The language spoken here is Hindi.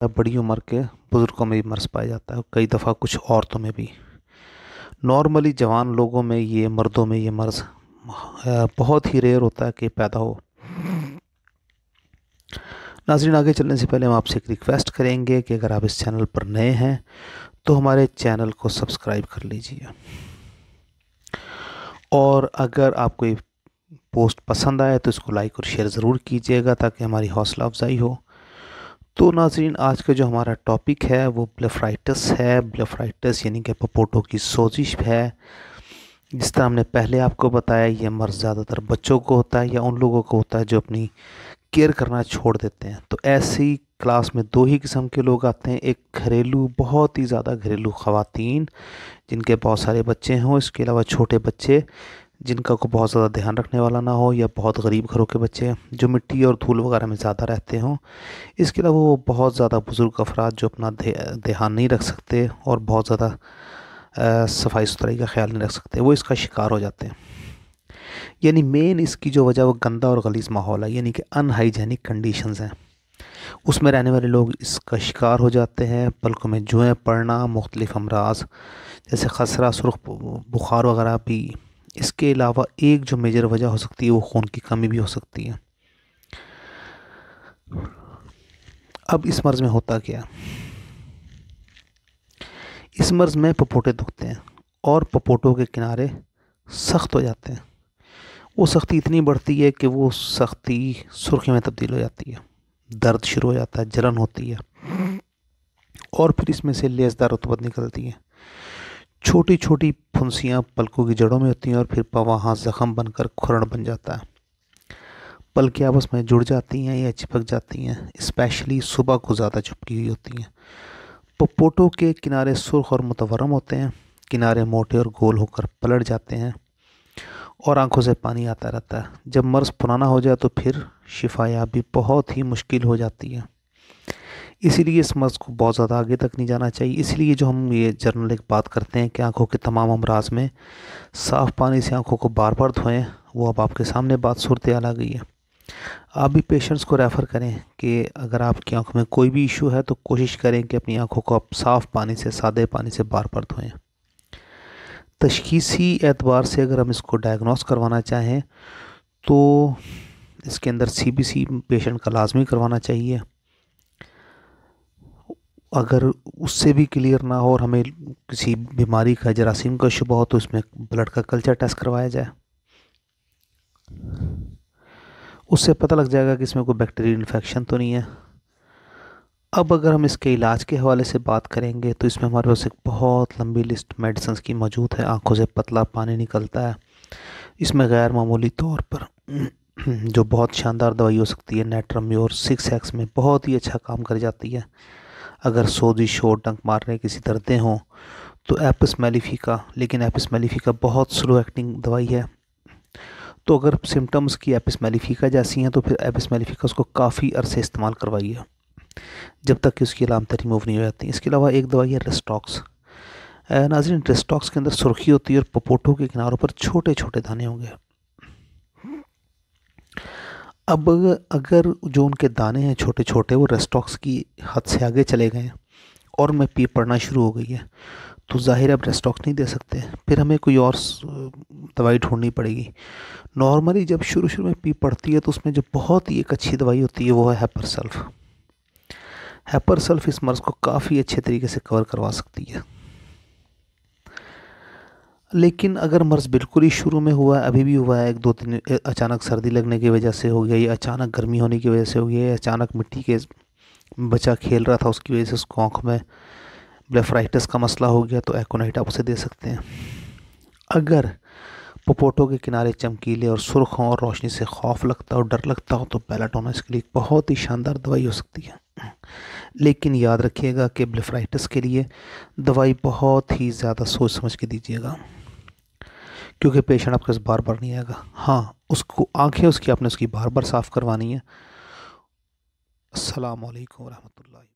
बड़ी उम्र के बुज़ुर्गों में भी मर्ज़ पाया जाता है, कई दफ़ा कुछ औरतों में भी। नॉर्मली जवान लोगों में मर्दों में ये मर्ज़ बहुत ही रेयर होता है कि पैदा हो। नाज़रीन, आगे चलने से पहले हम आपसे एक रिक्वेस्ट करेंगे कि अगर आप इस चैनल पर नए हैं तो हमारे चैनल को सब्सक्राइब कर लीजिए, और अगर आपको ये पोस्ट पसंद आए तो इसको लाइक और शेयर ज़रूर कीजिएगा ताकि हमारी हौसला अफजाई हो। तो नाज़रीन, आज का जो हमारा टॉपिक है वो ब्लेफराइटिस है। ब्लेफराइटिस यानी कि पपोटो की सोजिश है। जिस तरह हमने पहले आपको बताया, ये मर्ज़ ज़्यादातर बच्चों को होता है या उन लोगों को होता है जो अपनी केयर करना छोड़ देते हैं। तो ऐसी क्लास में दो ही किस्म के लोग आते हैं, एक घरेलू, बहुत ही ज़्यादा घरेलू ख़वातीन जिनके बहुत सारे बच्चे हों, इसके अलावा छोटे बच्चे जिनका को बहुत ज़्यादा ध्यान रखने वाला ना हो, या बहुत गरीब घरों के बच्चे जो मिट्टी और धूल वगैरह में ज़्यादा रहते हों। इसके अलावा वो बहुत ज़्यादा बुज़ुर्ग अफराद जो अपना ध्यान नहीं रख सकते और बहुत ज़्यादा सफाई सुथराई का ख्याल नहीं रख सकते, वो इसका शिकार हो जाते हैं। यानी मेन इसकी जो वजह वो गंदा और गलीज़ माहौल है, यानी कि अनहाइजेनिक कंडीशंस हैं। उसमें रहने वाले लोग इसका शिकार हो जाते हैं। पलकों में जुएँ पड़ना, मुख्तलिफ अमराज जैसे खसरा, सुर्ख बुखार वगैरह भी। इसके अलावा एक जो मेजर वजह हो सकती है वो खून की कमी भी हो सकती है। अब इस मर्ज़ में होता क्या? इस मर्ज़ में पपोटे दुखते हैं और पपोटों के किनारे सख्त हो जाते हैं। वो सख्ती इतनी बढ़ती है कि वो सख्ती सुर्खी में तब्दील हो जाती है, दर्द शुरू हो जाता है, जलन होती है, और फिर इसमें से लेज़दार रुतबत निकलती है। छोटी छोटी फुंसियाँ पलकों की जड़ों में होती हैं और फिर वहाँ ज़ख़म बनकर खुरन बन जाता है। पलकें आपस में जुड़ जाती हैं या चिपक जाती हैं, स्पेशली सुबह को ज़्यादा चिपकी हुई होती हैं। पपोटों के किनारे सुर्ख और मुतवर्रम होते हैं, किनारे मोटे और गोल होकर पलट जाते हैं और आंखों से पानी आता रहता है। जब मर्ज़ पुराना हो जाए तो फिर शिफायाबी बहुत ही मुश्किल हो जाती है। इसीलिए इस मर्ज़ को बहुत ज़्यादा आगे तक नहीं जाना चाहिए। इसलिए जो हम ये जर्नल एक बात करते हैं कि आंखों के तमाम अमराज में साफ़ पानी से आंखों को बार बार धोएं, वो अब आपके सामने बात सूरत हाल आ गई है। आप भी पेशेंट्स को रेफ़र करें कि अगर आपकी आंखों में कोई भी इशू है तो कोशिश करें कि अपनी आंखों को आप साफ़ पानी से, सादे पानी से बार बार धोएं। तशख़ीसी एतबार से अगर हम इसको डायग्नोस करवाना चाहें तो इसके अंदर CBC पेशेंट का लाजमी करवाना चाहिए। अगर उससे भी क्लियर ना हो और हमें किसी बीमारी का, जरासीम का शुबा हो, तो इसमें ब्लड का कल्चर टेस्ट करवाया जाए। उससे पता लग जाएगा कि इसमें कोई बैक्टीरियल इन्फेक्शन तो नहीं है। अब अगर हम इसके इलाज के हवाले से बात करेंगे तो इसमें हमारे पास एक बहुत लंबी लिस्ट मेडिसिन की मौजूद है। आंखों से पतला पानी निकलता है, इसमें गैर मामूली तौर पर जो बहुत शानदार दवाई हो सकती है, नेट्रम्योर 6X में बहुत ही अच्छा काम कर जाती है। अगर सोजिश हो, डंक मारने किसी दर्दें हों तो एपिस मेलिफिका, लेकिन एपिस मेलिफिका बहुत स्लो एक्टिंग दवाई है। तो अगर सिम्टम्स की एपिस मेलिफिका जैसी हैं तो फिर एपिस मेलिफिका उसको काफ़ी अरसे इस्तेमाल करवाइए जब तक कि उसकी अलामतें रिमूव नहीं हो जाती। इसके अलावा एक दवाई है रेस्टॉक्स। नाज़रीन, रेस्टॉक्स के अंदर सुर्खी होती है और पपोटों के किनारों पर छोटे छोटे दाने होंगे। अब अगर जो उनके दाने हैं छोटे छोटे, वो रेस्टॉक्स की हद से आगे चले गए हैं और में पीप पड़ना शुरू हो गई है, तो ज़ाहिर अब रेस्टॉक्स नहीं दे सकते, फिर हमें कोई और दवाई ढूंढनी पड़ेगी। नॉर्मली जब शुरू शुरू में पीप पड़ती है तो उसमें जो बहुत ही एक अच्छी दवाई होती है वो है हेपरसल्फ। हेपरसल्फ इस मर्ज़ को काफ़ी अच्छे तरीके से कवर करवा सकती है। लेकिन अगर मर्ज़ बिल्कुल ही शुरू में हुआ है, अभी भी हुआ है, 1-2 दिन अचानक सर्दी लगने की वजह से हो गया, या अचानक गर्मी होने की वजह से हो गया, या अचानक मिट्टी के बच्चा खेल रहा था उसकी वजह से उसको आँखों में ब्लेफराइटिस का मसला हो गया, तो एकोनाइट आप उसे दे सकते हैं। अगर पपोटों के किनारे चमकीले और सुर्ख हों और रोशनी से खौफ लगता हो, डर लगता हो, तो बेलाटोना इसके लिए बहुत ही शानदार दवाई हो सकती है। लेकिन याद रखिएगा कि ब्लेफराइटिस के लिए दवाई बहुत ही ज़्यादा सोच समझ के दीजिएगा, क्योंकि पेशेंट आपके पास बार बार नहीं आएगा। हाँ, उसको आंखें उसकी आपने उसकी बार बार साफ़ करवानी है। अस्सलाम वालेकुम रहमतुल्लाहि।